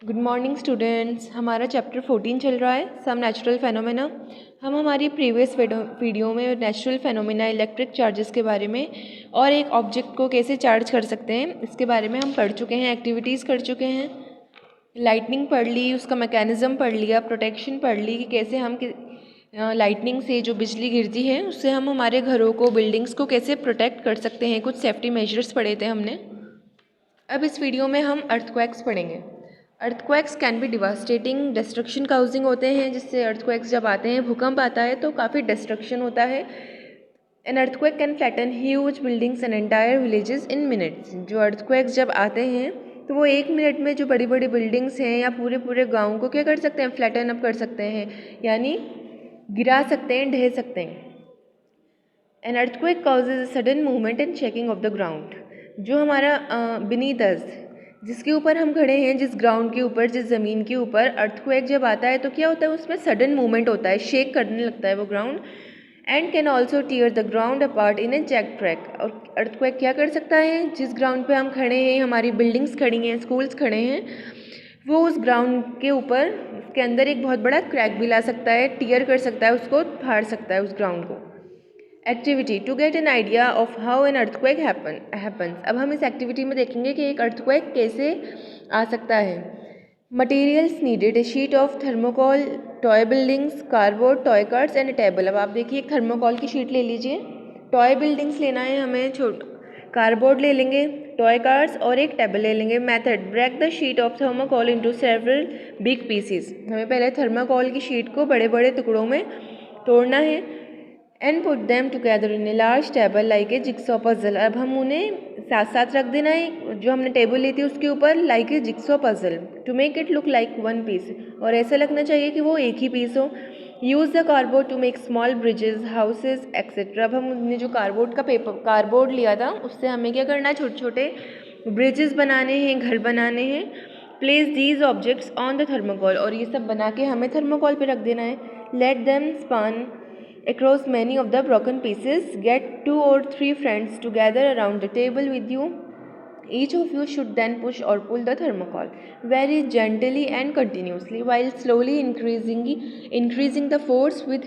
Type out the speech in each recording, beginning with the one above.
Good morning students. हमारा chapter 14 चल रहा है, सम नेचुरल फेनोमेना। हम हमारी प्रीवियस वीडियो में नेचुरल फेनोमेना, इलेक्ट्रिक चार्जेस के बारे में और एक ऑब्जेक्ट को कैसे चार्ज कर सकते हैं इसके बारे में हम पढ़ चुके हैं, एक्टिविटीज़ कर चुके हैं। लाइटनिंग पढ़ ली, उसका मैकेनिज़्म पढ़ लिया, प्रोटेक्शन पढ़ ली कि कैसे हम लाइटनिंग से जो बिजली गिरती है उससे हम हमारे घरों को, बिल्डिंग्स को कैसे प्रोटेक्ट कर सकते हैं। कुछ सेफ्टी मेजर्स पढ़े थे हमने। अब इस वीडियो में हम अर्थक्वेक्स पढ़ेंगे। Earthquakes can be devastating, destruction causing होते हैं, जिससे अर्थक्वेक्स जब आते हैं, भूकंप आता है तो काफ़ी डिस्ट्रक्शन होता है। An earthquake can flatten huge buildings and entire villages in minutes. जो अर्थक्वेक्स जब आते हैं तो वो 1 मिनट में जो बड़ी बड़ी बिल्डिंग्स हैं या पूरे पूरे गाँव को क्या कर सकते हैं, फ्लैटन अप कर सकते हैं, यानी गिरा सकते हैं, ढह सकते हैं। An earthquake causes a sudden movement and shaking of the ground. जो हमारा बीनीथ अस, जिसके ऊपर हम खड़े हैं, जिस ग्राउंड के ऊपर, जिस ज़मीन के ऊपर अर्थक्वेक जब आता है तो क्या होता है, उसमें सडन मूवमेंट होता है, शेक करने लगता है वो ground. And can also tear the ground apart in a jack track. और अर्थक्वेक क्या कर सकता है, जिस ग्राउंड पे हम खड़े हैं, हमारी बिल्डिंग्स खड़ी हैं, स्कूल्स खड़े हैं, वो उस ग्राउंड के ऊपर, उसके अंदर एक बहुत बड़ा क्रैक भी ला सकता है, टीयर कर सकता है, उसको फाड़ सकता है उस ग्राउंड को। Activity to get an idea of how an earthquake happens. अब हम इस एक्टिविटी में देखेंगे कि एक अर्थक्वेक कैसे आ सकता है। Materials needed, A sheet of thermocol, toy buildings, cardboard, toy cards and A table. अब आप देखिए, एक थर्मोकॉल की शीट ले लीजिए, टॉय बिल्डिंग्स लेना है हमें, कार्डबोर्ड ले लेंगे, टॉय कार्ड्स और एक टेबल ले लेंगे। Method, break the sheet of thermocol into several big pieces. हमें पहले थर्मोकॉल की शीट को बड़े बड़े टुकड़ों में तोड़ना है। And put them together in a large table like a jigsaw puzzle. अब हम उन्हें साथ साथ रख देना है, जो हमने टेबल ली थी उसके ऊपर, like a jigsaw puzzle, to make it look like one piece. और ऐसा लगना चाहिए कि वो एक ही पीस हो। Use the cardboard to make small bridges, houses etcetera. अब हमने जो कार्डबोर्ड लिया था, उससे हमें क्या करना है, छोटे छोटे ब्रिजेस बनाने हैं, घर बनाने हैं। Place these objects on the thermocol, और ये सब बना के हमें थर्मोकॉल पे रख देना है। Let them span across many of the broken pieces. Get 2 or 3 friends together around the table with you. Each of you should then push or pull the thermocol very gently and continuously, while slowly increasing the force with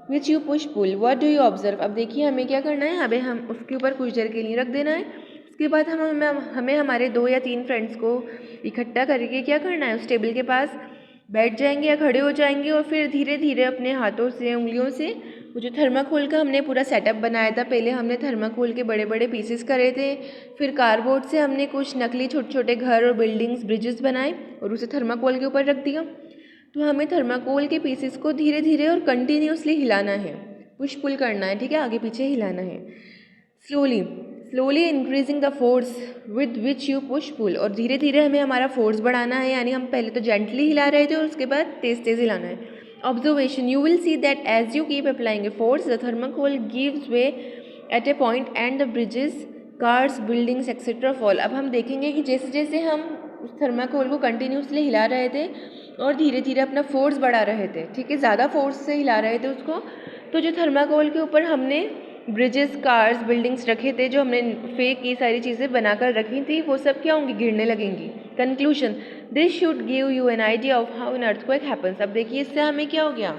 which you push pull. What do you observe? अब देखिए हमें क्या करना है, अबे हम उसके ऊपर कुछ देर के लिए रख देना है। उसके बाद हमें हमारे 2 या 3 फ्रेंड्स को इकट्ठा करके क्या करना है, उस टेबल के पास बैठ जाएंगे या खड़े हो जाएंगे, और फिर धीरे धीरे अपने हाथों से, उंगलियों से, वो जो थर्माकोल का हमने पूरा सेटअप बनाया था, पहले हमने थर्माकोल के बड़े बड़े पीसेस करे थे, फिर कार्डबोर्ड से हमने कुछ नकली छोटे छोटे घर और बिल्डिंग्स, ब्रिजेस बनाए और उसे थर्माकोल के ऊपर रख दिया। तो हमें थर्माकोल के पीसेस को धीरे धीरे और कंटिन्यूसली हिलाना है, पुश पुल करना है, ठीक है, आगे पीछे हिलाना है। Slowly increasing the force with which you push pull, और धीरे धीरे हमें हमारा फोर्स बढ़ाना है, यानी हम पहले तो जेंटली हिला रहे थे और उसके बाद तेज़ तेज़ हिलाना है। Observation, you will see that as you keep applying a force the thermocol gives way at a point and the bridges, cars, buildings etcetera fall. अब हम देखेंगे कि जैसे जैसे हम उस थर्माकोल को कंटिन्यूसली हिला रहे थे और धीरे धीरे अपना फोर्स बढ़ा रहे थे, ठीक है, ज़्यादा फोर्स से हिला रहे थे उसको, तो जो थर्माकोल के ऊपर हमने ब्रिजेस, कार्स, बिल्डिंग्स रखे थे, जो हमने फेक ये सारी चीज़ें बनाकर रखी थी, वो सब क्या होंगी, गिरने लगेंगी। Conclusion, this should give you N idea of how an earthquake happens. अब देखिए, इससे हमें क्या हो गया,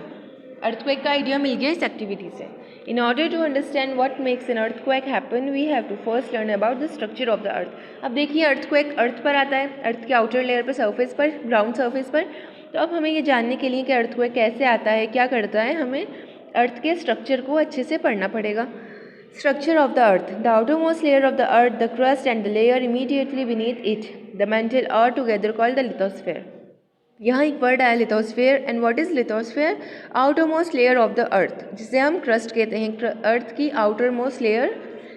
अर्थक्वेक का आइडिया मिल गया इस एक्टिविटी से। In order to understand what makes an earthquake happen, we have to first learn about the structure of the earth. अब देखिए, अर्थक्वेक अर्थ पर आता है, अर्थ के आउटर लेयर पर, सरफेस पर, ग्राउंड सरफेस पर। तो अब हमें ये जानने के लिए कि अर्थक्वेक कैसे आता है, क्या करता है, हमें अर्थ के स्ट्रक्चर को अच्छे से पढ़ना पड़ेगा। Structure of the earth. The outermost layer of the earth, the crust and the layer immediately beneath it, the mantle, are together called the lithosphere. यहाँ एक वर्ड आया lithosphere, and what is lithosphere, outermost layer of the अर्थ, जिसे हम crust कहते हैं। अर्थ की outer most layer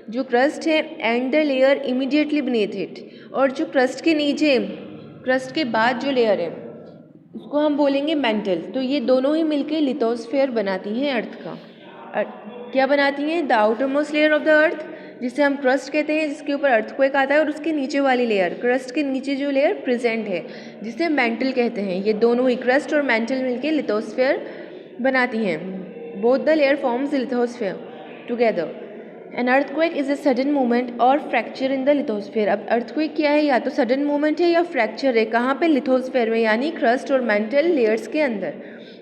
जो crust है, and the layer immediately beneath it, और जो क्रस्ट के नीचे, क्रस्ट के बाद जो लेयर है उसको हम बोलेंगे मेंटल। तो ये दोनों ही मिलके लिथोस्फेयर बनाती हैं अर्थ का। क्या बनाती हैं, the outermost layer of the अर्थ, जिसे हम क्रस्ट कहते हैं, जिसके ऊपर अर्थक्वेक आता है, और उसके नीचे वाली लेयर, क्रस्ट के नीचे जो लेयर प्रेजेंट है, जिसे मेंटल कहते हैं। ये दोनों ही, क्रस्ट और मेंटल, मिलके लिथोस्फेयर बनाती हैं। Both the layer forms lithosphere together. An earthquake is a sudden movement और फ्रैक्चर इन द लिथोस्फेयर। अब अर्थक्वेक क्या है, या तो सडन मूवमेंट है या फ्रैक्चर है, कहाँ पे, लिथोस्फेयर में, यानी क्रस्ट और मेंटल लेयर्स के अंदर।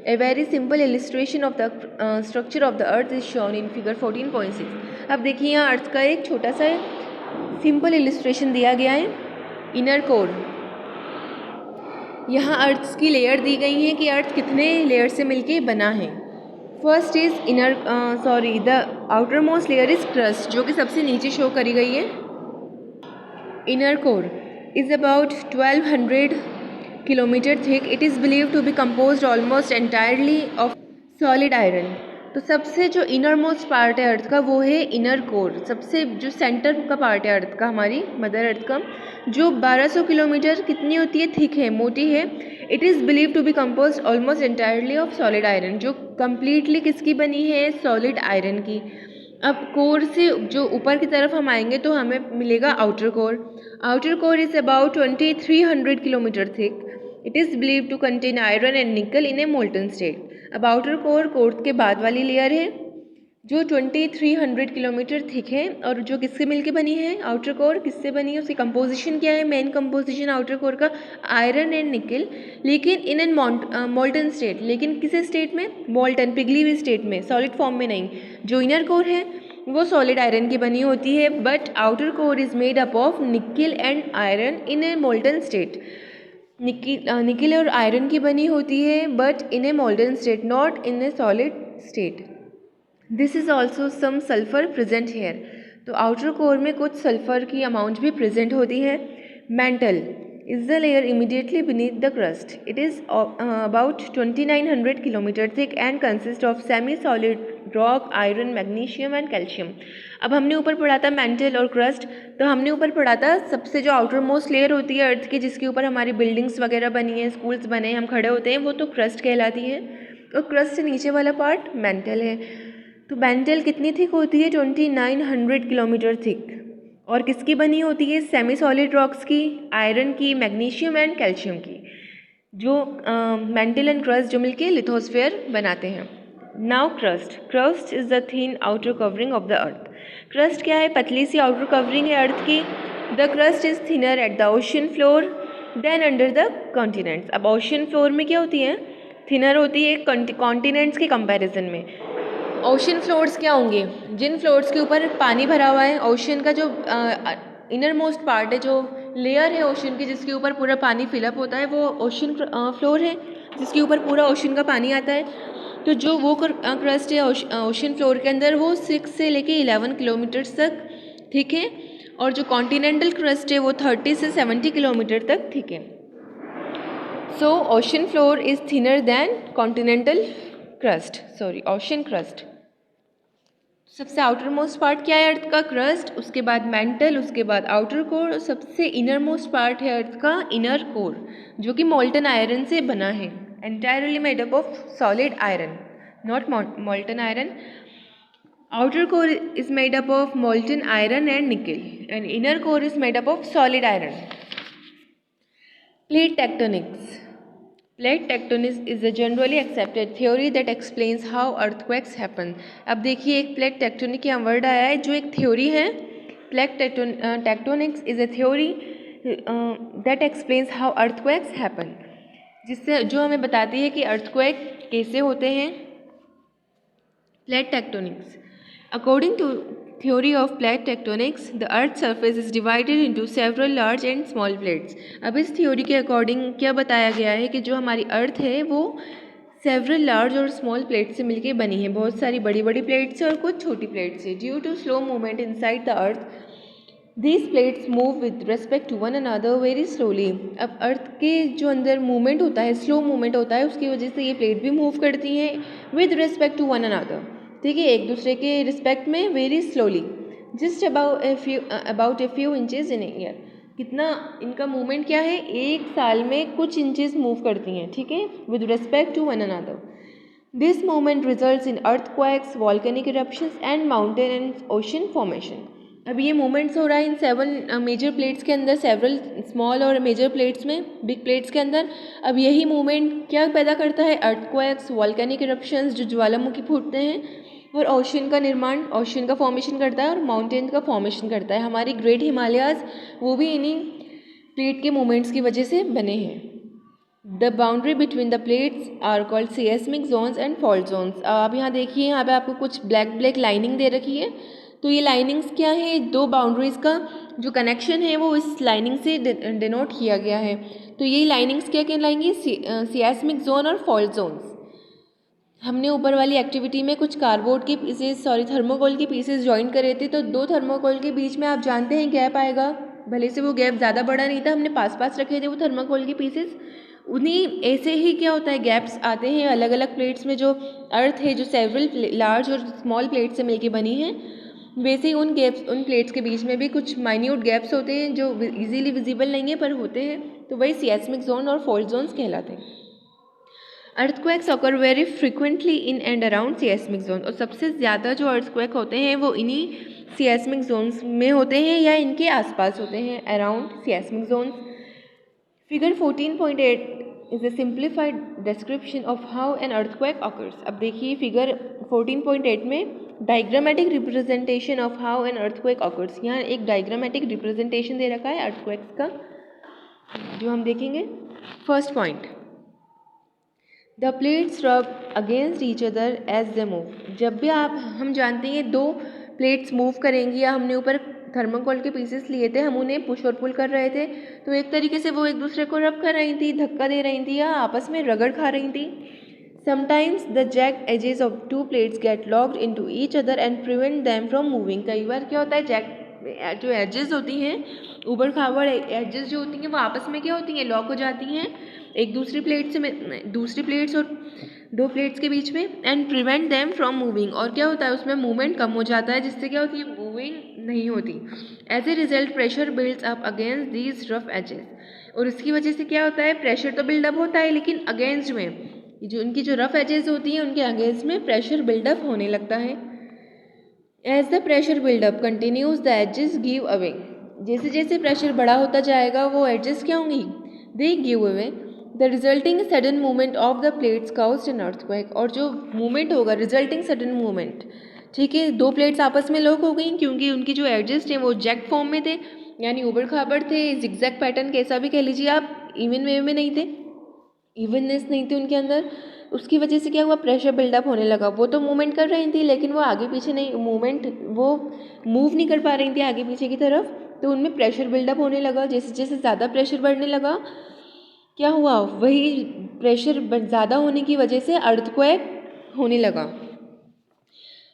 A very simple illustration of the structure of the earth is shown in figure 14.6। अब देखिए यहाँ अर्थ का एक छोटा सा सिंपल इलिस्ट्रेशन दिया गया है। इनर कोर, यहाँ अर्थ की लेयर दी गई है कि अर्थ कितने लेयर से मिलके बना है। First is the outermost layer is crust, जो कि सबसे नीचे शो करी गई है। Inner core is about 1200 kilometre thick. It is believe to be composed almost entirely of solid iron. तो सबसे जो इनर मोस्ट पार्ट है अर्थ का वो है इनर कोर, सबसे जो सेंटर का पार्ट है अर्थ का, हमारी मदर अर्थ का, जो 1200 किलोमीटर कितनी होती है, थिक है, मोटी है। It is believe to be composed almost entirely of solid iron, जो कम्प्लीटली किसकी बनी है, सॉलिड आयरन की। अब कोर से जो ऊपर की तरफ हम आएंगे तो हमें मिलेगा outer core. Outer core is about 2300 kilometre thick. It is believe to contain iron and nickel in a molten state. अब आउटर कोर के बाद वाली लेयर है जो 2300 किलोमीटर थिक है, और जो किससे मिलके बनी है, आउटर कोर किससे बनी है, उसकी कंपोजिशन क्या है, मेन कंपोजिशन आउटर कोर का आयरन एंड निकल, लेकिन इन एन मोल्टन स्टेट, लेकिन किस स्टेट में, मोल्टन पिघली हुई स्टेट में, सॉलिड फॉर्म में नहीं। जो इनर कोर है वो सॉलिड आयरन की बनी होती है, but outer core is made up of nickel and iron in a molten state. Nickel और आयरन की बनी होती है, but in a molten state, not in a solid state. This is also some sulphur present here. तो outer core में कुछ sulphur की amount भी प्रेजेंट होती है। Mantle is the layer immediately beneath the crust. It is about 2900 kilometre thick and consist of semi solid rock, iron, magnesium and calcium. अब हमने ऊपर पढ़ा था मेंटल और क्रस्ट, तो हमने ऊपर पढ़ा था सबसे जो आउटर मोस्ट लेयर होती है अर्थ की, जिसके ऊपर हमारी बिल्डिंग्स वगैरह बनी है, स्कूल्स बने हैं, हम खड़े होते हैं, वो तो क्रस्ट कहलाती है। और क्रस्ट से नीचे वाला पार्ट मेंटल है। तो मेंटल कितनी थिक होती है, 2900 किलोमीटर थिक, और किसकी बनी होती है, सेमी सॉलिड रॉक्स की, आयरन की, मैग्नीशियम एंड कैल्शियम की, जो मेंटल एंड क्रस्ट जो मिलके लिथोस्फेयर बनाते हैं। Now crust is the thin outer covering of the earth. Crust क्या है, पतली सी आउटर कवरिंग है अर्थ की। The crust is thinner at the ocean floor than under the continents. अब ओशन फ्लोर में क्या होती है, थिनर होती है कॉन्टिनेंट्स के कंपैरिजन में। ओशन फ्लोर्स क्या होंगे, जिन फ्लोर्स के ऊपर पानी भरा हुआ है, ओशन का जो इनर मोस्ट पार्ट है, जो लेयर है ओशन की जिसके ऊपर पूरा पानी फिलअप होता है, वो ओशन फ्लोर है, जिसके ऊपर पूरा ओशन का पानी आता है। तो जो वो क्रस्ट है ओशन फ्लोर के अंदर, वो 6 से लेके 11 किलोमीटर तक थिक है, और जो कॉन्टिनेंटल क्रस्ट है वो 30 से 70 किलोमीटर तक थिक है। So ocean floor is thinner than continental crust, ocean crust. सबसे आउटर मोस्ट पार्ट क्या है अर्थ का, क्रस्ट, उसके बाद मेंटल, उसके बाद आउटर कोर, और सबसे इनर मोस्ट पार्ट है अर्थ का इनर कोर, जो कि मोल्टन आयरन से बना है, entirely made up of solid iron, not molten iron. Outer core is made up of molten iron and निकल, and inner core is made up of solid iron. Plate tectonics. Plate tectonics is a generally accepted theory that explains how earthquakes happen. अब देखिए एक plate tectonic का word आया है जो एक theory है। Plate tectonics is a theory that explains how earthquakes happen, जिससे जो हमें बताती है कि earthquake कैसे होते हैं। Plate tectonics, according to theory of plate tectonics, the earth's surface is divided into several large and small plates. अब इस थ्योरी के अकॉर्डिंग क्या बताया गया है कि जो हमारी अर्थ है वो सेवरल लार्ज और स्मॉल प्लेट से मिलके बनी है, बहुत सारी बड़ी बड़ी प्लेट से और कुछ छोटी प्लेट से। Due to slow movement inside the earth, these plates move with respect to one another very slowly. अब अर्थ के जो अंदर मूवमेंट होता है, स्लो मूवमेंट होता है, उसकी वजह से ये प्लेट भी मूव करती हैं with respect to one another, ठीक है, एक दूसरे के रिस्पेक्ट में, very slowly, just about a few inches in year. कितना इनका मूवमेंट क्या है, एक साल में कुछ इंचेस मूव करती हैं, ठीक है, with respect to one another. This movement results in earthquakes, volcanic eruptions and mountain and ocean formation. अब ये मूवमेंट्स हो रहा है इन 7 मेजर प्लेट्स के अंदर, सेवरल स्मॉल और मेजर प्लेट्स में, बिग प्लेट्स के अंदर। अब यही मूवमेंट क्या पैदा करता है, अर्थक्वेक्स, वॉल्केनिक इरप्शंस, जो ज्वालामुखी फूटते हैं, और ओशन का निर्माण, ओशन का फॉर्मेशन करता है और माउंटेन का फॉर्मेशन करता है। हमारी ग्रेट हिमालयाज वो भी इन्हीं प्लेट के मूवमेंट्स की वजह से बने हैं। The boundary between the plates are called seismic zones and fault zones. अब यहाँ देखिए, यहाँ पे आपको कुछ ब्लैक ब्लैक लाइनिंग दे रखी है। तो ये लाइनिंग्स क्या है, दो बाउंड्रीज का जो कनेक्शन है वो इस लाइनिंग से डिनोट किया गया है। तो ये लाइनिंग्स क्या कहलाएंगी, सिस्मिक जोन और फॉल्ट जोन्स। हमने ऊपर वाली एक्टिविटी में कुछ कार्डबोर्ड के पीसेस, थर्मोकोल के पीसेस ज्वाइन करे थे। तो दो थर्मोकोल के बीच में आप जानते हैं गैप आएगा, भले से वो गैप ज़्यादा बड़ा नहीं था, हमने पास पास रखे थे वो थर्मोकोल के पीसेस। उन्हीं ऐसे ही क्या होता है, गैप्स आते हैं अलग अलग प्लेट्स में। जो अर्थ है जो सेवरल लार्ज और स्मॉल प्लेट से मिलके बनी है, वैसे ही उन प्लेट्स के बीच में भी कुछ माइन्यूट गैप्स होते हैं जो इजीली विजिबल नहीं है पर होते हैं। तो वही सिस्मिक जोन और फॉल्ट जोन्स कहलाते हैं। Earthquakes occur very frequently in and around seismic zone. और सबसे ज़्यादा जो अर्थक्वेक होते हैं वो इन्हीं सिस्मिक जोन्स में होते हैं या इनके आसपास होते हैं, around seismic zones. Figure 14.8 is a simplified description of how an earthquake occurs. अब देखिए फिगर 14.8 में diagrammatic representation of how an earthquake occurs। यहाँ एक डायग्रामेटिक रिप्रेजेंटेशन दे रखा है अर्थक्वेक्स का, जो हम देखेंगे। First point, the plates rub against each other as they move. जब भी हम जानते हैं दो प्लेट्स मूव करेंगी, या हमने ऊपर थर्मोकोल के पीसेस लिए थे, हम उन्हें पुश और पुल कर रहे थे, तो एक तरीके से वो एक दूसरे को रब कर रही थी, धक्का दे रही थी या आपस में रगड़ खा रही थी। Sometimes the jagged edges of two plates get locked into each other and prevent them from moving. कई बार क्या होता है, जैक जो एजेस होती हैं, ऊबड़ खाबड़ एजेस जो होती हैं, वो आपस में क्या होती हैं, लॉक हो जाती हैं एक दूसरी प्लेट से दूसरी प्लेट्स और दो प्लेट्स के बीच में, and prevent them from moving. और क्या होता है, उसमें मूवमेंट कम हो जाता है, जिससे क्या होती है, मूविंग नहीं होती। As a result pressure builds up against these rough edges. और इसकी वजह से क्या होता है, प्रेशर तो बिल्डअप होता है, लेकिन अगेंस्ट में जो उनकी जो रफ एजेस होती हैं उनके अगेंस्ट में प्रेशर बिल्डअप होने लगता है। As the pressure build up continues the edges give away. जैसे जैसे प्रेशर बड़ा होता जाएगा वो एजेस क्या होंगी, they give away. The resulting sudden movement of the plates caused N earthquake. और जो मूवमेंट होगा, रिजल्टिंग सडन मूवमेंट, ठीक है, दो प्लेट्स आपस में लॉक हो गई क्योंकि उनकी जो एडजस्ट हैं वो जैक फॉर्म में थे, यानी उबड़ खाबड़ थे, जिगजैग पैटर्न कैसा भी कह लीजिए आप, इवन वे में नहीं थे, इवननेस नहीं थी उनके अंदर। उसकी वजह से क्या हुआ, प्रेशर बिल्डअप होने लगा। वो तो मूवमेंट कर रही थी लेकिन वो आगे पीछे नहीं, वो मूव नहीं कर पा रही थी आगे पीछे की तरफ, तो उनमें प्रेशर बिल्डअप होने लगा। जैसे जैसे ज़्यादा प्रेशर बढ़ने लगा, क्या हुआ, वही प्रेशर ज़्यादा होने की वजह से अर्थक्वेक होने लगा,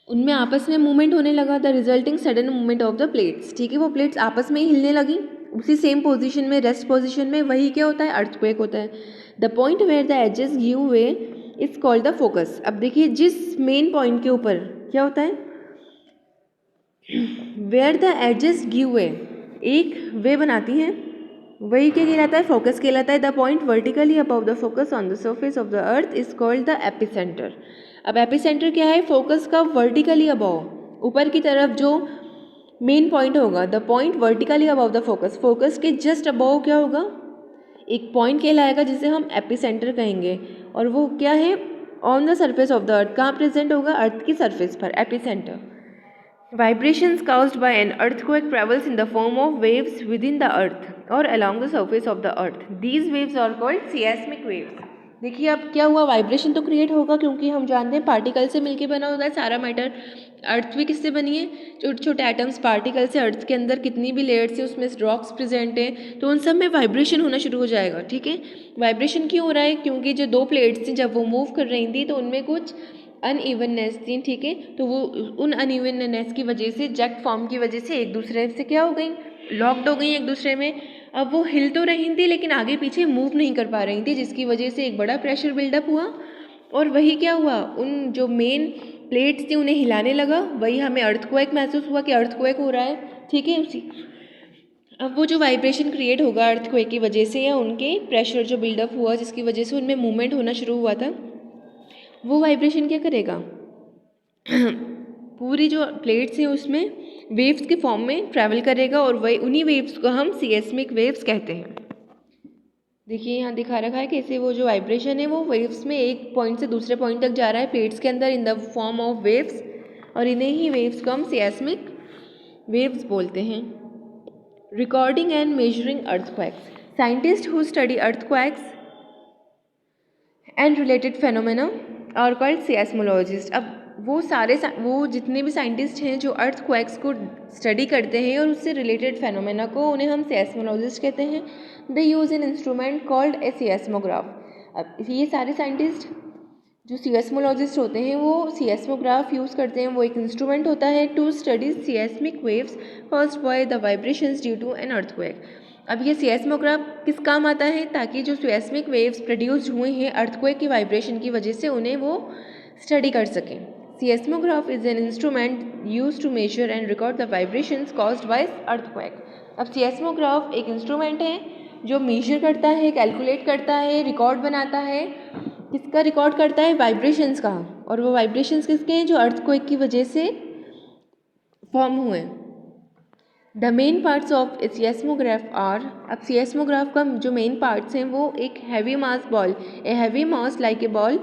उनमें आपस में मूवमेंट होने लगा। The resulting sudden movement of the plates, ठीक है, वो प्लेट्स आपस में ही हिलने लगी उसी सेम पोजीशन में, रेस्ट पोजीशन में, वही क्या होता है, अर्थक्वेक होता है। The point where the edges give way is called the focus. अब देखिए, जिस मेन पॉइंट के ऊपर क्या होता है, where the edges give way, एक वे बनाती हैं, वही क्या कहलाता है, फोकस कहलाता है। The point vertically above the focus on the surface of the earth is called the epicentre. अब एपिसेंटर क्या है, फोकस का वर्टिकली अबव, ऊपर की तरफ जो मेन पॉइंट होगा, the point vertically above the focus, focus के जस्ट अबव क्या होगा, एक पॉइंट कहलाएगा जिसे हम एपिसेंटर कहेंगे। और वो क्या है, on the surface of the अर्थ, कहाँ प्रेजेंट होगा, अर्थ की सरफेस पर, epicentre. Vibrations caused by an earthquake travels in the form of waves within the earth or along the surface of the earth. These waves are called seismic waves. देखिए अब क्या हुआ, vibration तो create होगा क्योंकि हम जानते हैं पार्टिकल से मिलके बना होता है सारा मैटर। अर्थ भी किससे बनी है, छोटे छोटे एटम्स पार्टिकल से। अर्थ के अंदर कितनी भी लेयर्स है उसमें रॉक्स प्रेजेंट हैं, तो उन सब में वाइब्रेशन होना शुरू हो जाएगा, ठीक है। वाइब्रेशन क्यों हो रहा है, क्योंकि जो दो प्लेट्स थी जब वो मूव कर रही थी तो उनमें कुछ अनइवननेस थी, ठीक है, तो वो उन अनइवननेस की वजह से, जैक फॉर्म की वजह से एक दूसरे से क्या हो गई, लॉक्ड हो गई एक दूसरे में। अब वो हिल तो रही थी लेकिन आगे पीछे मूव नहीं कर पा रही थी, जिसकी वजह से एक बड़ा प्रेशर बिल्डअप हुआ। और वही क्या हुआ, उन जो मेन प्लेट्स थी उन्हें हिलाने लगा, वही हमें अर्थक्वेक महसूस हुआ कि अर्थक्वेक हो रहा है, ठीक है। उसी अब वो जो वाइब्रेशन क्रिएट होगा अर्थक्वेक की वजह से, या उनके प्रेशर जो बिल्डअप हुआ जिसकी वजह से उनमें मूवमेंट होना शुरू हुआ था, वो वाइब्रेशन क्या करेगा, पूरी जो प्लेट्स हैं उसमें वेव्स के फॉर्म में ट्रैवल करेगा, और वही उन्हीं वेव्स को हम सिस्मिक वेव्स कहते हैं। देखिए यहाँ दिखा रखा है कैसे वो जो वाइब्रेशन है वो वेव्स में एक पॉइंट से दूसरे पॉइंट तक जा रहा है प्लेट्स के अंदर इन द फॉर्म ऑफ वेव्स। और इन्हें ही वेव्स को हम सिस्मिक वेव्स बोलते हैं। Recording and measuring earthquakes, scientist who study earthquakes and related phenomena are called seismologist. अब वो जितने भी साइंटिस्ट हैं जो अर्थक्वेक्स को स्टडी करते हैं और उससे रिलेटेड फेनोमेना को, उन्हें हम सिस्मोलॉजिस्ट कहते हैं। They use an instrument called a seismograph. अब ये सारे साइंटिस्ट जो सिस्मोलॉजिस्ट होते हैं वो सिस्मोग्राफ यूज़ करते हैं। वो एक इंस्ट्रूमेंट होता है to study seismic waves caused by the vibrations due to an earthquake. अब ये सिस्मोग्राफ किस काम आता है? ताकि जो सिस्मिक वेव्स प्रोड्यूस हुए हैं अर्थक्वेक की वाइब्रेशन की वजह से, उन्हें वो स्टडी कर सकें। Seismograph is an instrument use to measure and record the vibrations caused by earthquake. अब सिस्मोग्राफ एक इंस्ट्रूमेंट है जो मेजर करता है, कैलकुलेट करता है, रिकॉर्ड बनाता है। किसका रिकॉर्ड करता है? वाइब्रेशंस का। और वो वाइब्रेशंस किसके हैं? जो अर्थक्वेक की वजह से फॉर्म हुए। The main parts of seismograph are, अब सिस्मोग्राफ का जो मेन पार्ट्स हैं वो एक heavy mass ball, a heavy mass like a ball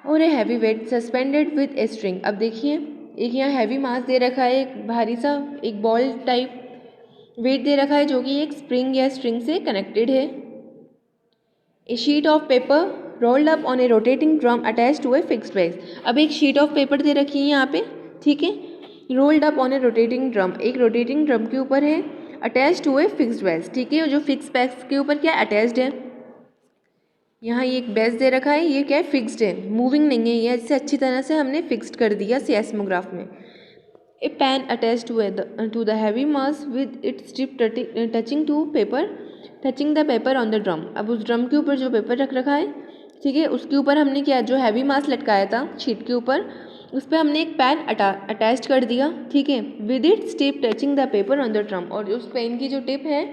or a heavy weight suspended with a string. अब देखिए, एक यहाँ हैवी मास दे रखा है, एक भारी सा एक बॉल टाइप वेट दे रखा है जो कि एक स्प्रिंग या स्ट्रिंग से कनेक्टेड है। A sheet of paper rolled up on a rotating drum attach to a fixed base. अब एक शीट ऑफ पेपर दे रखी है यहाँ पे, ठीक है, rolled up on a rotating drum, एक रोटेटिंग ड्रम के ऊपर है, attach to a fixed base, ठीक है, जो फिक्स बेस के ऊपर क्या अटैच्ड है। यहाँ ये एक बेस दे रखा है, ये क्या है? फिक्स्ड है, मूविंग नहीं है ये, इसे अच्छी तरह से हमने फिक्स्ड कर दिया सिस्मोग्राफ में। A pen attach to the heavy mass with its tip touching the paper on the drum. अब उस ड्रम के ऊपर जो पेपर रख रखा है, ठीक है, उसके ऊपर हमने क्या, जो हैवी मास लटकाया था शीट के ऊपर, उस पर हमने एक पैन अटैच कर दिया, ठीक है, with its tip touching the paper on the drum. और उस पेन की जो टिप है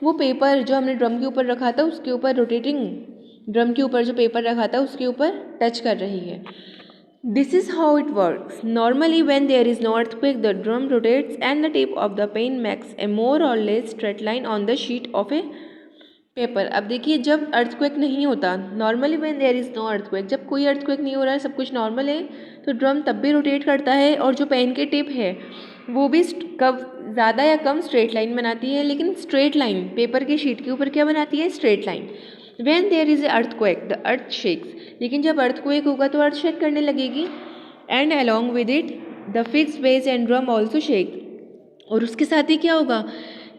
वो पेपर जो हमने ड्रम के ऊपर रखा था उसके ऊपर, रोटेटिंग ड्रम के ऊपर जो पेपर रखा था उसके ऊपर टच कर रही है। This is how it works. Normally when there is no earthquake the drum rotates and the tip of the pen makes a more or less straight line on the sheet of a paper. अब देखिए, जब earthquake नहीं होता, normally when there is no earthquake, जब कोई earthquake नहीं हो रहा है, सब कुछ नॉर्मल है, तो ड्रम तब भी रोटेट करता है और जो पेन की टिप है वो भी कब ज़्यादा या कम स्ट्रेट लाइन बनाती है। लेकिन स्ट्रेट लाइन पेपर की शीट के ऊपर क्या बनाती है? Straight line. When there is a earthquake the earth shakes, लेकिन जब अर्थक्वेक होगा तो अर्थ शेक करने लगेगी। And along with it the fixed base and drum also shake. और उसके साथ ही क्या होगा,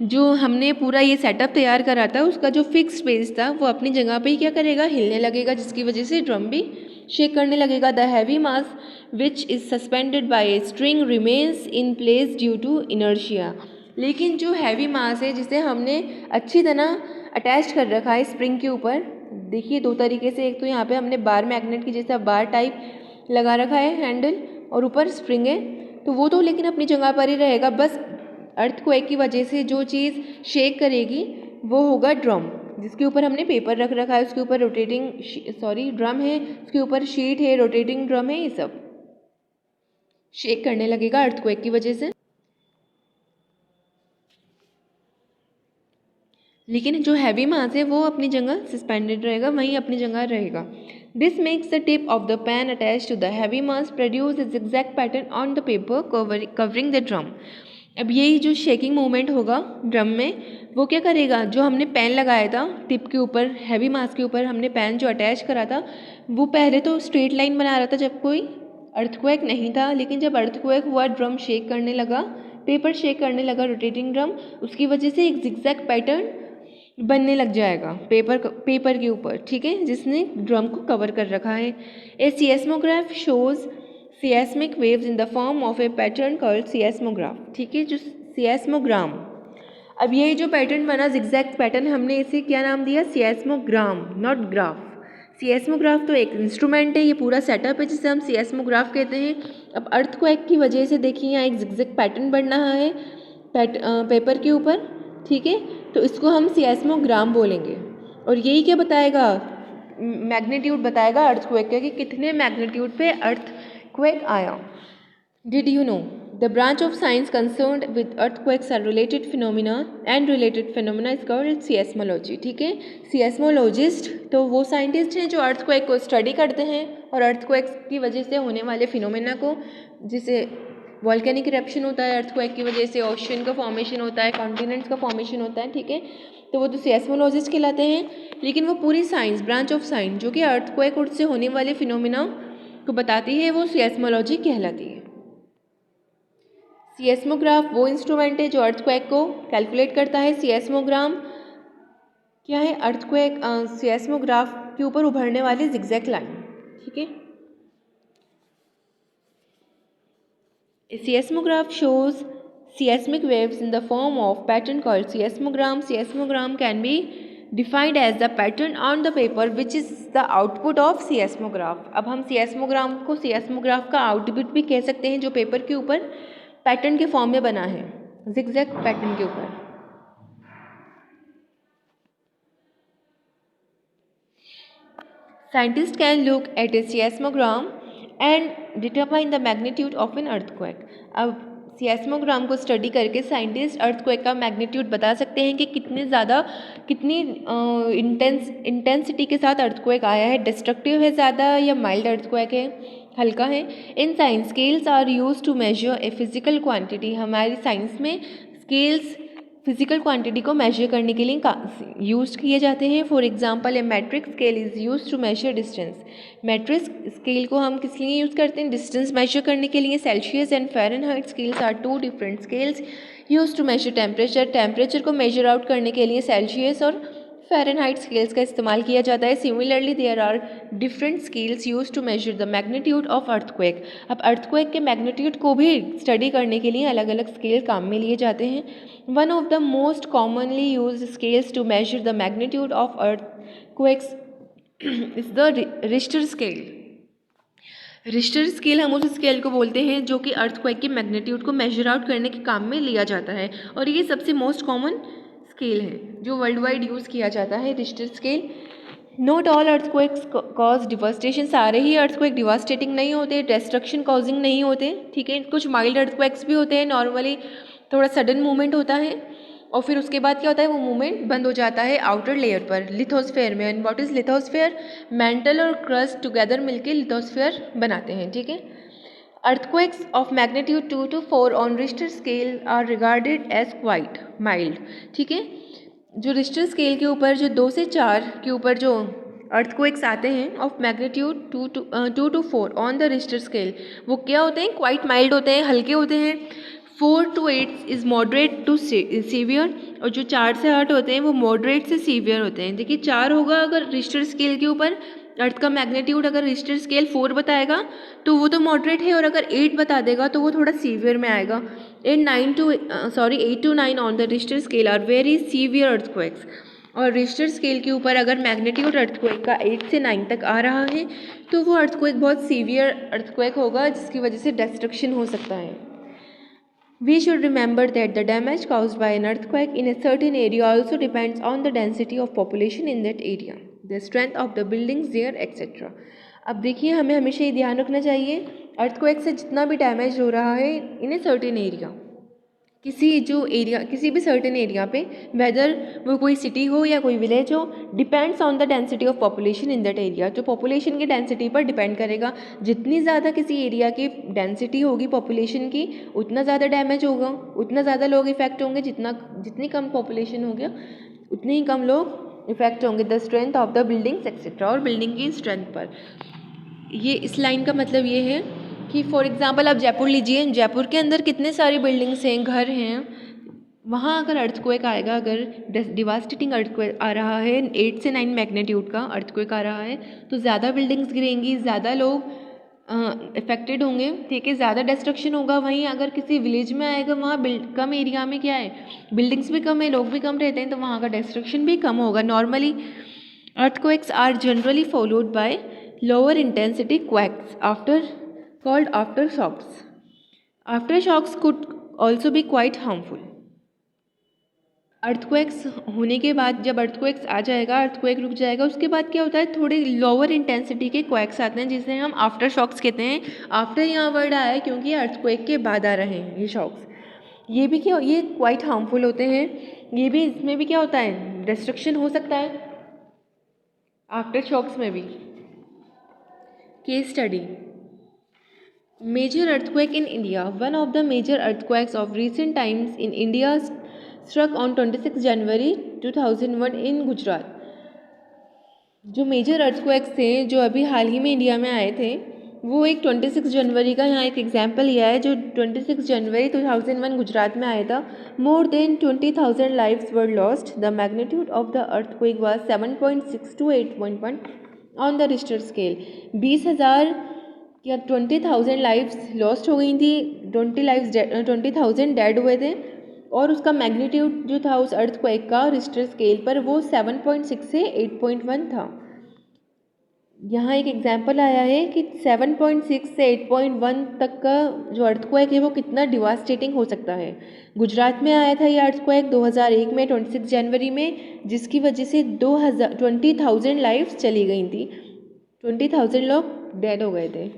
जो हमने पूरा ये सेटअप तैयार करा था उसका जो फिक्स्ड बेस था वो अपनी जगह पे ही क्या करेगा? हिलने लगेगा, जिसकी वजह से ड्रम भी शेक करने लगेगा। The heavy mass which is suspended by a string remains in place due to inertia. लेकिन जो हैवी मास है जिसे हमने अच्छी तरह अटैच कर रखा है स्प्रिंग के ऊपर, देखिए दो तरीके से, एक तो यहाँ पे हमने बार मैग्नेट की जैसा बार टाइप लगा रखा है हैंडल, और ऊपर स्प्रिंग है, तो वो तो लेकिन अपनी जगह पर ही रहेगा। बस अर्थक्वेक की वजह से जो चीज़ शेक करेगी वो होगा ड्रम, जिसके ऊपर हमने पेपर रख रखा है, उसके ऊपर ड्रम है, उसके ऊपर शीट है, रोटेटिंग ड्रम है, ये सब शेक करने लगेगा अर्थक्वेक की वजह से। लेकिन जो हैवी मास है वो अपनी जगह सस्पेंडेड रहेगा, वहीं अपनी जगह रहेगा। This makes the tip of the pen attach to the heavy mass produce is exact pattern on the paper covering the drum. अब यही जो शेकिंग मूवमेंट होगा ड्रम में, वो क्या करेगा, जो हमने पेन लगाया था टिप के ऊपर, हैवी मास के ऊपर हमने पेन जो अटैच करा था, वो पहले तो स्ट्रेट लाइन बना रहा था जब कोई अर्थक्वेक नहीं था। लेकिन जब अर्थक्वेक हुआ, ड्रम शेक करने लगा, पेपर शेक करने लगा, रोटेटिंग ड्रम, उसकी वजह से एक जिगजैग पैटर्न बनने लग जाएगा पेपर के ऊपर, ठीक है, जिसने ड्रम को कवर कर रखा है। A seismograph shows seismic waves in the form of a pattern called seismograph, ठीक है, जो सिस्मोग्राम। अब यही जो पैटर्न बना जिगजैग पैटर्न, हमने इसे क्या नाम दिया? सिस्मोग्राम, नॉट ग्राफ। सिस्मोग्राफ तो एक इंस्ट्रूमेंट है, ये पूरा सेटअप है जिसे हम सिस्मोग्राफ कहते हैं। अब अर्थक्वेक की वजह से देखिए यहाँ एक जिगजैग पैटर्न बन रहा है पेपर के ऊपर, ठीक है, तो इसको हम सिस्मोग्राम बोलेंगे। और यही क्या बताएगा? मैग्नीट्यूड बताएगा अर्थक्वेक का, कि कितने मैग्नीट्यूड पे अर्थक्वेक आया। Did you know the branch of science concerned with earthquakes are related phenomena and related phenomena is called seismology, ठीक है। सिस्मोलॉजिस्ट तो वो साइंटिस्ट हैं जो अर्थक्वेक को स्टडी करते हैं और अर्थक्वेक्स की वजह से होने वाले फिनोमिना को, जिसे वॉल्केनिक इरप्शन होता है अर्थक्वेक की वजह से, ओशन का फॉर्मेशन होता है, कॉन्टिनेंट्स का फॉर्मेशन होता है, ठीक है, तो वो तो सेस्मोलॉजिस्ट कहलाते हैं। लेकिन वो पूरी साइंस, ब्रांच ऑफ साइंस जो कि अर्थक्वेक से होने वाले फिनोमिना को बताती है, वो सेस्मोलॉजी कहलाती है। सीएस्मोग्राफ वो इंस्ट्रूमेंट है जो अर्थक्वेक को कैलकुलेट करता है। सीएस्मोग्राम क्या है? अर्थक्वेक सीएस्मोग्राफ के ऊपर उभरने वाली जिगजैग लाइन, ठीक है। A seismograph shows seismic waves in the form of pattern called seismogram. Seismogram can be defined as the pattern on the paper which is the output of seismograph. अब हम seismogram को seismograph का output भी कह सकते हैं, जो paper के ऊपर पैटर्न के फॉर्म में बना है, जिगजैग पैटर्न के ऊपर। Scientists can look at a seismogram and determine the magnitude of an earthquake. अब सीएस्मोग्राम को स्टडी करके साइंटिस्ट अर्थक्वेक का मैग्नीट्यूड बता सकते हैं कि कितनी इंटेंसिटी के साथ अर्थक्वेक आया है, डिस्ट्रक्टिव है ज़्यादा या माइल्ड अर्थक्वेक है, हल्का है। In science scales are use to measure a physical quantity. हमारी साइंस में स्केल्स फिजिकल क्वांटिटी को मेजर करने के लिए यूज किए जाते हैं। For example a metric scale is use to measure distance. Metric scale को हम किस लिए यूज़ करते हैं? डिस्टेंस मेजर करने के लिए। Celsius and Fahrenheit scales are two different scales use to measure temperature. Temperature को मेजर आउट करने के लिए सेल्सियस और फ़ारेनहाइट स्केल्स का इस्तेमाल किया जाता है। Similarly there are different scales use to measure the magnitude of earthquake. अब अर्थक्वेक के मैग्नीट्यूड को भी स्टडी करने के लिए अलग अलग स्केल काम में लिए जाते हैं। One of the most commonly use scales to measure the magnitude of earthquakes is the Richter scale. Richter scale हम उस स्केल को बोलते हैं जो कि अर्थक्वेक के मैग्नीट्यूड को मेजर आउट करने के काम में लिया जाता है, और ये सबसे मोस्ट कॉमन स्केल है जो वर्ल्ड वाइड यूज़ किया जाता है, Richter scale. Not all earthquakes cause devastation. सारे ही अर्थक्वेक डिवास्टेटिंग नहीं होते, डिस्ट्रक्शन कॉजिंग नहीं होते, ठीक है। कुछ माइल्ड अर्थक्वेक्स भी होते हैं, नॉर्मली थोड़ा सडन मूवमेंट होता है और फिर उसके बाद क्या होता है, वो मूवमेंट बंद हो जाता है आउटर लेयर पर, लिथोस्फेयर में। And what is lithosphere? Mental और क्रस्ट टुगेदर मिलके लिथोस्फेयर बनाते हैं, ठीक है। Earthquakes of magnitude 2 to 4 on Richter scale are regarded as quite mild, ठीक है। जो रिश्टर स्केल के ऊपर जो 2 से 4 के ऊपर जो अर्थक्वेक्स आते हैं of magnitude 2 to 4 on the Richter scale, वो क्या होते हैं? क्वाइट माइल्ड होते हैं, हल्के होते हैं। 4 to 8 is moderate to severe, और जो 4 से 8 होते हैं वो मॉडरेट से सीवियर होते हैं। देखिए 4 होगा अगर रिश्टर स्केल के ऊपर, अर्थ का मैग्नीट्यूड अगर रिश्टर स्केल 4 बताएगा तो वो तो मॉडरेट है, और अगर 8 बता देगा तो वो थोड़ा सीवियर में आएगा। 8 to 9 on the Richter scale are very severe earthquakes. और रिश्टर स्केल के ऊपर अगर मैग्नीट्यूड अर्थक्वेक का 8 से 9 तक आ रहा है तो वो अर्थक्वेक बहुत सीवियर अर्थक्वेक होगा, जिसकी वजह से डिस्ट्रक्शन हो सकता है। We should remember that the damage caused by an earthquake in a certain area also depends on the density of population in that area, the strength of the buildings there, etc. अब देखिए हमें हमेशा ये ध्यान रखना चाहिए, earthquake से जितना भी डैमेज हो रहा है इन ए सर्टेन एरिया, किसी भी सर्टेन एरिया पे, वेदर वो कोई सिटी हो या कोई विलेज हो, depends on the density of population in that area. जो पॉपुलेशन की डेंसिटी पर डिपेंड करेगा, जितनी ज़्यादा किसी एरिया की डेंसिटी होगी पॉपुलेशन की, उतना ज़्यादा डैमेज होगा, उतना ज़्यादा लोग इफेक्ट होंगे। जितनी कम पॉपुलेशन होगी उतने ही कम लोग इफेक्ट होंगे। The strength of the buildings etcetera, और बिल्डिंग की स्ट्रेंथ पर। ये इस लाइन का मतलब ये है कि फॉर एग्जांपल आप जयपुर लीजिए, जयपुर के अंदर कितने सारी बिल्डिंग्स हैं, घर हैं, वहाँ अगर अर्थक्वेक आएगा, अगर डिवास्टेटिंग अर्थक्वेक आ रहा है 8 से 9 मैग्नीट्यूड का अर्थक्वेक आ रहा है, तो ज़्यादा बिल्डिंग्स गिरेंगी, ज़्यादा लोग इफेक्टेड होंगे, ठीक है, ज़्यादा डिस्ट्रक्शन होगा। वहीं अगर किसी विलेज में आएगा, वहाँ कम एरिया में क्या है, बिल्डिंग्स भी कम है, लोग भी कम रहते हैं, तो वहाँ का डिस्ट्रक्शन भी कम होगा। Normally earthquakes are generally followed by lower intensity quakes called aftershocks. Aftershocks could also be quite harmful. Earthquakes होने के बाद, जब अर्थक्वेक्स आ जाएगा, अर्थक्वेक रुक जाएगा, उसके बाद क्या होता है, थोड़े लोअर इंटेंसिटी के क्वैक्स आते हैं, जिसे हम आफ्टर शॉक्स कहते हैं। आफ्टर यहाँ वर्ड आया है क्योंकि अर्थक्वेक के बाद आ रहे हैं ये शॉक्स। ये भी क्या, ये क्वाइट हार्मफुल होते हैं। ये भी, इसमें भी क्या होता है, डिस्ट्रक्शन हो सकता है आफ्टर शॉक्स में भी। Case study, Major earthquake in India. One of the major earthquakes of recent times in India struck on 26 January 2001 in Gujarat. जो मेजर अर्थक्वेक्स थे जो अभी हाल ही में इंडिया में आए थे वो एक 26 जनवरी का यहाँ एक एग्जाम्पल लिया है जो 26 जनवरी 2001 गुजरात में आया था. More than 20,000 lives were lost. The magnitude of the earthquake was 7.6 to 8.1 on the Richter scale. 20,000 या 20,000 लाइव्स लॉस्ट हो गई थी. 20,000 डेड हुए थे और उसका मैग्नीट्यूड जो था उस अर्थक्वेक का रिश्टर स्केल पर वो 7.6 से 8.1 था. यहाँ एक एग्जाम्पल आया है कि 7.6 से 8.1 तक का जो अर्थक्वेक है वो कितना डिवास्टेटिंग हो सकता है. गुजरात में आया था ये अर्थक्वेक 2001 में 26 जनवरी में, जिसकी वजह से 20,000 लाइव्स चली गई थी. 20,000 लोग डेड हो गए थे.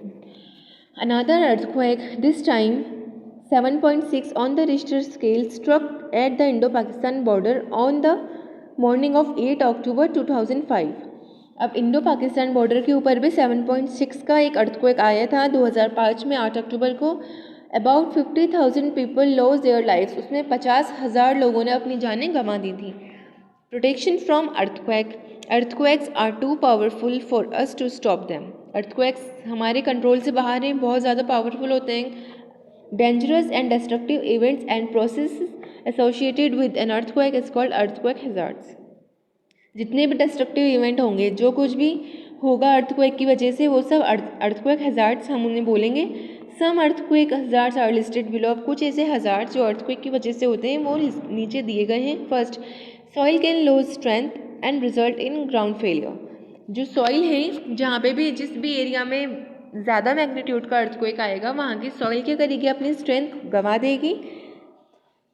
Another earthquake this time 7.6 on the Richter scale struck at the Indo-Pakistan border on the morning of 8 October 2005. अब इंडो पाकिस्तान बॉर्डर के ऊपर भी 7.6 का एक अर्थक्वेक आया था 2005 में 8 अक्टूबर को. About 50,000 people lost their lives. उसमें 50,000 लोगों ने अपनी जानें गंवा दी थी. Protection from earthquake. Earthquakes are too powerful for us to stop them. Earthquakes हमारे कंट्रोल से बाहर हैं, बहुत ज़्यादा पावरफुल होते हैं. Dangerous and destructive events and processes associated with an earthquake is called earthquake hazards. जितने भी डिस्ट्रक्टिव इवेंट होंगे, जो कुछ भी होगा अर्थक्वेक की वजह से, वो सब अर्थक्वेक हजार्ड्स हम उन्हें बोलेंगे. Some earthquake hazards are listed below. अब कुछ ऐसे हजार्ड्स जो अर्थक्वेक की वजह से होते हैं वो नीचे दिए गए हैं. First, soil can lose strength and result in ground failure. जो सॉइल है, जहाँ पे भी जिस भी एरिया में ज़्यादा मैग्नीट्यूड का अर्थक्वेक आएगा वहाँ की सॉइल क्या करेगी, अपनी स्ट्रेंथ गंवा देगी.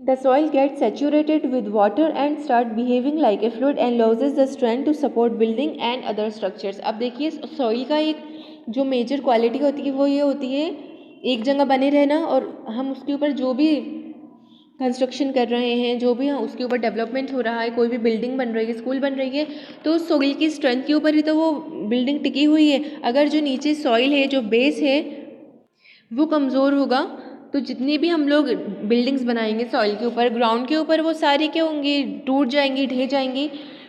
The soil get saturated with water and start behaving like a fluid and loses the strength to support building and other structures. अब देखिए सॉइल का एक जो मेजर क्वालिटी होती है वो ये होती है एक जगह बने रहना, और हम उसके ऊपर जो भी कंस्ट्रक्शन कर रहे हैं, जो भी उसके ऊपर डेवलपमेंट हो रहा है, कोई भी बिल्डिंग बन रही है, स्कूल बन रही है, तो सॉइल की स्ट्रेंथ के ऊपर ही तो वो बिल्डिंग टिकी हुई है. अगर जो नीचे सॉइल है, जो बेस है, वो कमज़ोर होगा तो जितनी भी हम लोग बिल्डिंग्स बनाएंगे सॉइल के ऊपर, ग्राउंड के ऊपर, वो सारी क्या होंगी, टूट जाएंगी, ढह जाएंगी.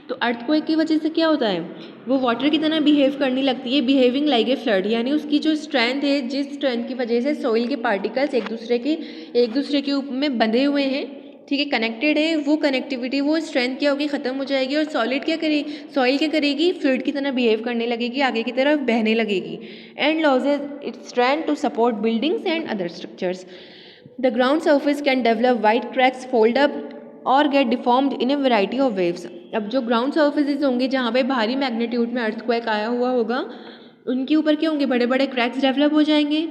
तो अर्थक्वेक की वजह से क्या होता है, वो वाटर की तरह बिहेव करने लगती है, बिहेविंग लाइक ए फ्लड. यानी उसकी जो स्ट्रेंथ है, जिस स्ट्रेंथ की वजह से सॉइल के पार्टिकल्स एक दूसरे के ऊपर में बंधे हुए हैं, ठीक है, कनेक्टेड है, वो कनेक्टिविटी, वो स्ट्रेंथ क्या होगी, ख़त्म हो जाएगी. और सॉइल क्या करेगी, फ्लूइड की तरह बिहेव करने लगेगी, आगे की तरफ बहने लगेगी. And loses its strength to support buildings and other structures. The ground surface can develop wide cracks, fold up or get deformed in a variety of waves. अब जो ग्राउंड सर्फेसेस होंगे जहाँ पे भारी मैग्नीट्यूड में अर्थक्वेक आया हुआ होगा, उनके ऊपर क्या होंगे, बड़े बड़े क्रैक्स डेवलप हो जाएंगे.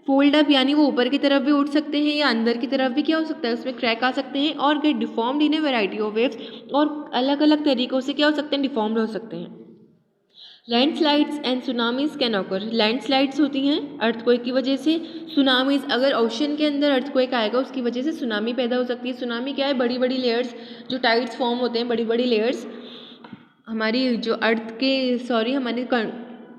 फोल्ड अप यानी वो ऊपर की तरफ भी उठ सकते हैं या अंदर की तरफ भी क्या हो सकता है, उसमें क्रैक आ सकते हैं. और get deformed in a variety of waves, और अलग अलग तरीक़ों से क्या हो सकते हैं, डिफॉर्म्ड हो सकते हैं. Landslides and tsunamis can occur. Landslides होती हैं अर्थक्वेक की वजह से. सुनामीज, अगर ओशन के अंदर अर्थक्वेक आएगा उसकी वजह से सुनामी पैदा हो सकती है. सुनामी क्या है, बड़ी बड़ी लेयर्स, जो टाइड्स फॉर्म होते हैं, बड़ी बड़ी लेयर्स हमारी जो अर्थ के हमारी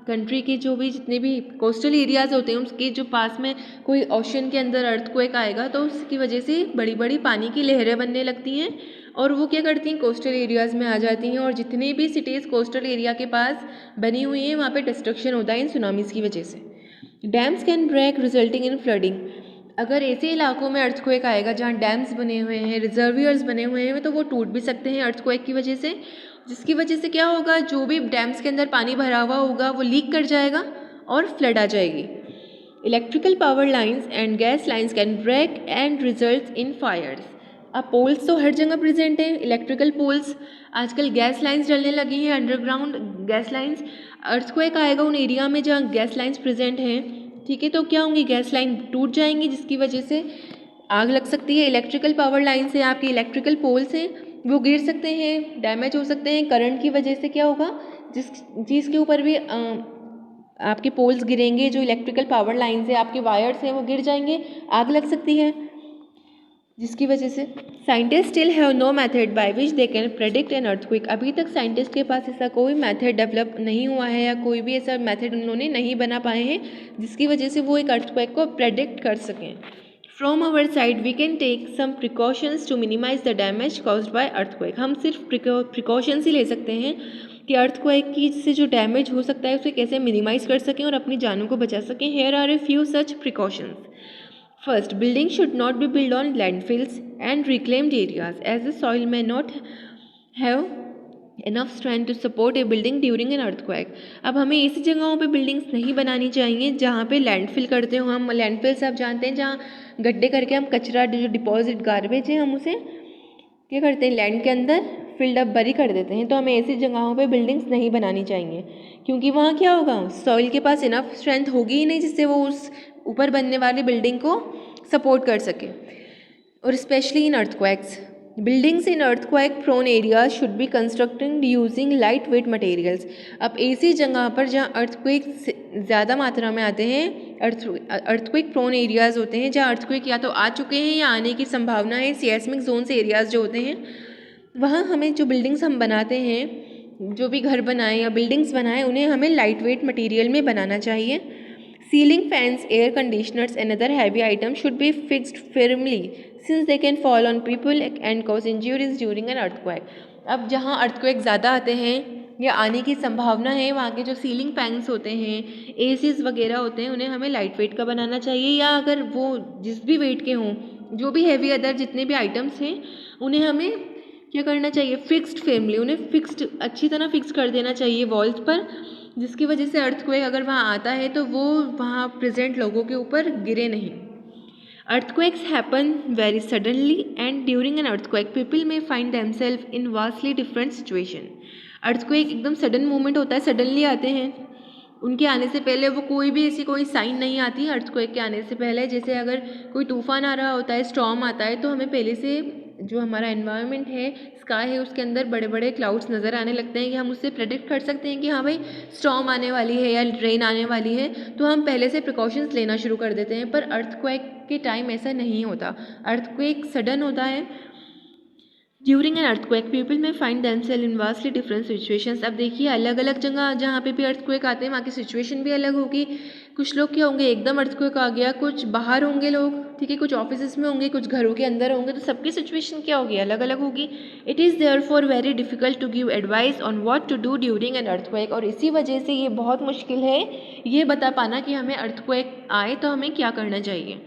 कंट्री के जो भी जितने भी कोस्टल एरियाज़ होते हैं उसके जो पास में कोई ओशन के अंदर अर्थक्वेक आएगा तो उसकी वजह से बड़ी बड़ी पानी की लहरें बनने लगती हैं, और वो क्या करती हैं, कोस्टल एरियाज़ में आ जाती हैं. और जितनी भी सिटीज़ कोस्टल एरिया के पास बनी हुई हैं वहाँ पे डिस्ट्रक्शन होता है इन सुनामीज़ की वजह से. Dams can break resulting in flooding. अगर ऐसे इलाकों में अर्थक्वेक आएगा जहाँ डैम्स बने हुए हैं, रिजर्वियर्स बने हुए हैं, तो वो टूट भी सकते हैं अर्थक्वेक की वजह से. जिसकी वजह से क्या होगा, जो भी डैम्स के अंदर पानी भरा हुआ होगा वो लीक कर जाएगा और फ्लड आ जाएगी. Electrical power lines and gas lines can break and result in fires. अब पोल्स तो हर जगह प्रेजेंट हैं, इलेक्ट्रिकल पोल्स. आजकल गैस लाइन्स डलने लगी हैं, अंडरग्राउंड गैस लाइन्स. अर्थक्वेक आएगा उन एरिया में जहाँ गैस लाइन्स प्रेजेंट हैं, ठीक है, तो क्या होंगी, गैस लाइन टूट जाएंगी जिसकी वजह से आग लग सकती है. इलेक्ट्रिकल पावर लाइन से आपकी इलेक्ट्रिकल पोल्स हैं वो गिर सकते हैं, डैमेज हो सकते हैं. करंट की वजह से क्या होगा, जिस चीज़ के ऊपर भी आपके पोल्स गिरेंगे, जो इलेक्ट्रिकल पावर लाइन से आपके वायर्स हैं वो गिर जाएंगे, आग लग सकती है. जिसकी वजह से scientist still have no method by which they can predict an earthquake. अभी तक साइंटिस्ट के पास ऐसा कोई मेथड डेवलप नहीं हुआ है या कोई भी ऐसा मेथड उन्होंने नहीं बना पाए हैं जिसकी वजह से वो एक अर्थक्वेक को प्रेडिक्ट कर सकें। From our side we can take some precautions to minimise the damage caused by earthquake. हम सिर्फ प्रिकॉशंस ही ले सकते हैं कि अर्थक्वेक की से जो डैमेज हो सकता है उसे कैसे मिनिमाइज कर सकें और अपनी जानों को बचा सकें। Here are a few such precautions. First, buildings should not be built on landfills and reclaimed areas, as the soil may not have enough strength to support a building during an earthquake. अब हमें ऐसी जगहों पे buildings नहीं बनानी चाहिए जहाँ पे लैंडफिल करते हो हम। लैंडफिल से आप जानते हैं जहाँ गड्ढे करके हम कचरा जो डिपॉजिट गार्बेज है हम उसे क्या करते हैं लैंड के अंदर फिल्ड अप बरी कर देते हैं। तो हमें ऐसी जगहों पे बिल्डिंग्स नहीं बनानी चाहिए क्योंकि वहाँ क्या होगा, सॉइल के पास इनफ स्ट्रेंथ होगी ही नहीं जिससे वो उस ऊपर बनने वाली बिल्डिंग को सपोर्ट कर सके। और specially in earthquakes, buildings in earthquake prone areas should be constructed using light weight materials. अब ऐसी जगह पर जहाँ अर्थक्वेक ज़्यादा मात्रा में आते हैं, अर्थक्वेक प्रोन एरियाज होते हैं जहाँ अर्थक्वेक या तो आ चुके हैं या आने की संभावना है, सिस्मिक जोन से एरियाज जो होते हैं, वहाँ हमें जो बिल्डिंग्स हम बनाते हैं, जो भी घर बनाएं या बिल्डिंग्स बनाएं, उन्हें हमें लाइट वेट मटेरियल में बनाना चाहिए। Ceiling fans, air conditioners and other heavy items should be fixed firmly since they can fall on people and cause injuries during an earthquake. अब जहाँ अर्थक्वेक ज़्यादा आते हैं या आने की संभावना है, वहाँ के जो सीलिंग फैंस होते हैं, एसीज वगैरह होते हैं, उन्हें हमें लाइट वेट का बनाना चाहिए। या अगर वो जिस भी वेट के हों, जो भी हैवी अदर जितने भी आइटम्स हैं, उन्हें हमें क्या करना चाहिए, फिक्स्ड फर्मली, उन्हें फिक्स्ड अच्छी तरह फिक्स कर देना चाहिए वॉल्स पर, जिसकी वजह से अर्थक्वेक अगर वहाँ आता है तो वो वहाँ प्रेजेंट लोगों के ऊपर गिरे नहीं। Earthquakes happen very suddenly and during an earthquake people may find themselves in vastly different situation. Earthquake एकदम सडन मूवमेंट होता है, सडनली आते हैं, उनके आने से पहले वो कोई भी ऐसी कोई साइन नहीं आती अर्थक्वेक के आने से पहले। जैसे अगर कोई तूफान आ रहा होता है, स्टॉर्म आता है, तो हमें पहले से जो हमारा एनवायरनमेंट है, स्काई है, उसके अंदर बड़े बड़े क्लाउड्स नज़र आने लगते हैं कि हम उससे प्रेडिक्ट कर सकते हैं कि हाँ भाई स्टॉर्म आने वाली है या रेन आने वाली है, तो हम पहले से प्रिकॉशंस लेना शुरू कर देते हैं। पर अर्थक्वेक के टाइम ऐसा नहीं होता, अर्थक्वेक सडन होता है। During an earthquake people may find themselves in vastly different situations. अब देखिए अलग अलग जगह जहाँ पे भी अर्थक्वेक आते हैं वहाँ की सिचुएशन भी अलग होगी। कुछ लोग क्या होंगे, एकदम अर्थक्वेक आ गया, कुछ बाहर होंगे लोग, ठीक है, कुछ ऑफिस में होंगे, कुछ घरों के अंदर होंगे, तो सबकी सिचुएशन क्या होगी, अलग अलग होगी। It is therefore very difficult to give advice on what to do during an earthquake. और इसी वजह से ये बहुत मुश्किल है ये बता पाना कि हमें अर्थक्वेक आए तो हमें क्या करना चाहिए।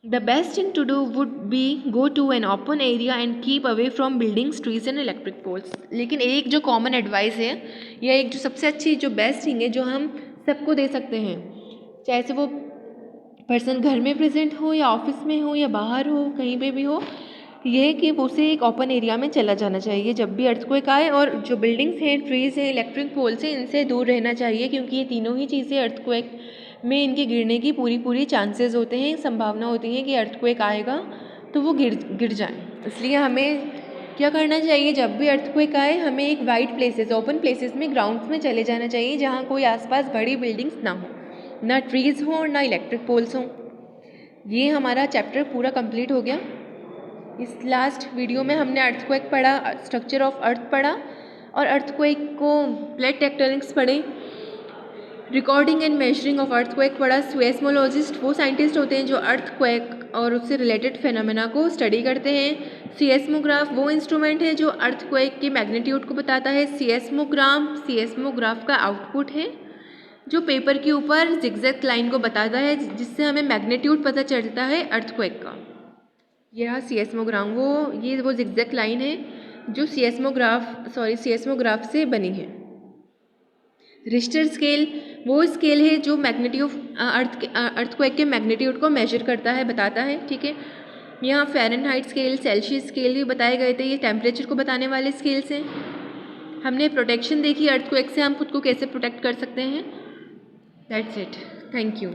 The best thing to do would be go to an open area and keep away from buildings, trees and electric poles. लेकिन एक जो कॉमन एडवाइस है या एक जो सबसे अच्छी जो बेस्ट थिंग है जो हम सबको दे सकते हैं, चाहे से वो पर्सन घर में प्रेजेंट हो या ऑफिस में हो या बाहर हो, कहीं पे भी हो, ये कि उसे एक ओपन एरिया में चला जाना चाहिए जब भी अर्थक्वेक आए। और जो बिल्डिंग्स हैं, ट्रीज़ हैं, इलेक्ट्रिक पोल्स हैं, इनसे दूर रहना चाहिए क्योंकि ये तीनों ही चीज़ें अर्थक्वेक में इनके गिरने की पूरी चांसेस होते हैं, संभावना होती है कि अर्थक्वेक आएगा तो वो गिर जाए। इसलिए हमें क्या करना चाहिए, जब भी अर्थक्वेक आए हमें एक वाइड प्लेसेस, ओपन प्लेसेस में, ग्राउंड्स में चले जाना चाहिए जहाँ कोई आसपास बड़ी बिल्डिंग्स ना हो, ना ट्रीज़ हों और ना इलेक्ट्रिक पोल्स हों। ये हमारा चैप्टर पूरा कंप्लीट हो गया। इस लास्ट वीडियो में हमने अर्थक्वेक पढ़ा, स्ट्रक्चर ऑफ अर्थ पढ़ा और अर्थक्वेक को प्लेट टेक्टोनिक्स पढ़े, recording and measuring of earthquake पढ़ा। सीस्मोलॉजिस्ट वो साइंटिस्ट होते हैं जो अर्थक्वेक और उससे रिलेटेड फेनोमेना को स्टडी करते हैं। सीस्मोग्राफ वो इंस्ट्रूमेंट है जो अर्थक्वेक के मैग्नीट्यूड को बताता है। सीस्मोग्राफ का आउटपुट है जो पेपर के ऊपर जिगजैग लाइन को बताता है जिससे हमें मैग्नीट्यूड पता चलता है अर्थक्वेक का। यह सीस्मोग्राफ वो जिगजैग लाइन है जो सीस्मोग्राफ से बनी है। रिश्टर स्केल वो स्केल है जो मैग्नीट्यूड अर्थक्वेक के मैग्नीट्यूड को मेजर करता है, बताता है, ठीक है। यहाँ फ़ारेनहाइट स्केल, सेल्सियस स्केल भी बताए गए थे, ये टेम्परेचर को बताने वाले स्केल्स हैं। हमने प्रोटेक्शन देखी अर्थक्वेक से, हम खुद को कैसे प्रोटेक्ट कर सकते हैं। That's it, thank you.